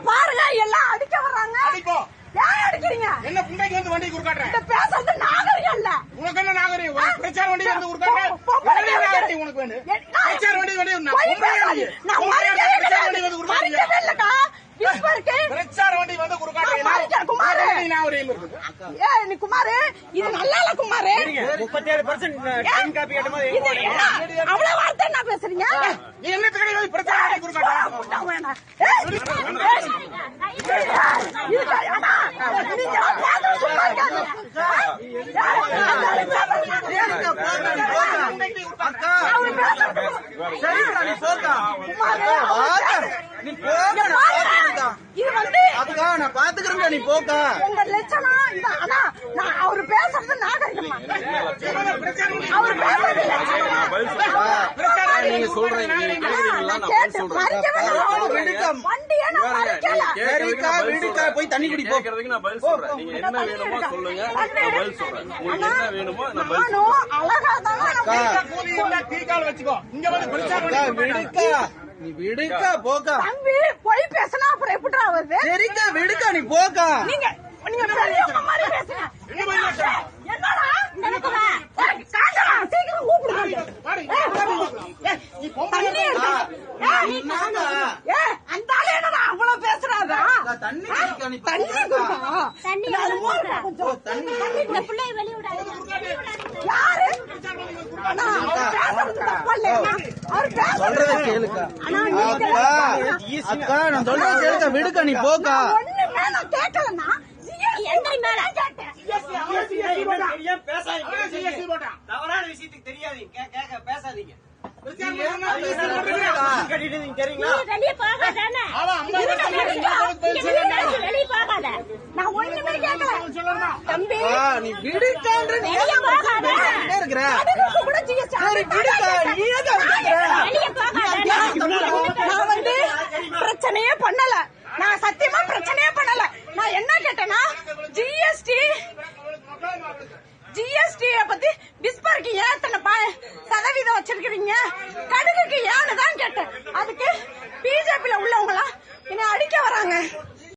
பாருங்க எல்லாம் அடிக்க வர்றாங்க. ஏன் அடிக்கிறீங்க? என்ன புண்டைக்கு வந்து வண்டி குறுக்காட்டுறேன்? பேசுறது நாகரிகம் இல்ல. உனக்கு என்ன நாகரிகம்? பிரச்சார வண்டி வந்து குறுக்காட்டுறேன். உனக்கு வேணும் பிரச்சார வண்டி வந்து பிரச்சார வண்டி வந்து குறுக்காட்டுறேன். குமாரு நீ குமாரு இது நல்லா இல்ல குமாரு. 37% அவ்வளவு வார்த்தை என்ன பேசுறீங்க? என்ன கிடையாது பிரச்சார வண்டி குறுக்காட்டுறேன். நான் பாத்துக்கிறேன். நீ போக்கா உங்க லட்சணம் அவரு பேசுறது நாகரிகமா? அவரு பேசுறது நீங்க சொல்றீங்க போய் தண்ணி குடி போக்குறதுக்கு நான் பதில் சொல்றேன். நீங்க என்ன வேணுமோ சொல்லுங்க, நான் பதில் சொல்றேன். உங்களுக்கு என்ன வேணுமோ நான் பதில் சொல்றேன். நீ விடுக்கா போக்கா. தம்பி போய் பேசினா அப்புறம் எப்படிடா வருது? சரிக்கா விடுக்கா நீ போக்கா. நீங்க பெரியவங்க மாதிரி பேசுங்க. என்னடா சீக்கிரம் கூப்பிடுங்க. அந்த ஆளு என்னடா அவ்வளவு பேசுறாரா? தண்ணி யாரு சொல்றத கேளுக்கா. அக்கா நான் சொல்றத கேளுக்கா. விடுக்கா நீ போக்கா. ஒண்ணுமே நான் கேட்கலன்னா தவறான விஷயத்துக்கு தெரியாதீங்க, பேசாதீங்க. நான் ஒண்ணுமே கேட்கல தம்பி. நீ விடுக்கான்ற நான் வந்து பிரச்சனையே பண்ணல. நான் சத்தியமா பிரச்சனையே பண்ணல. நான் என்ன கேட்டேன்னா ஜிஎஸ்டி பத்தி பிஸ்பருக்கு ஏன் சதவீதம் வச்சிருக்கீங்க, கடுகுக்கு ஏன்னு தான் கேட்டேன். அதுக்கு பிஜேபியில உள்ளவங்க எல்லாம் என்ன அடிக்க வராங்க.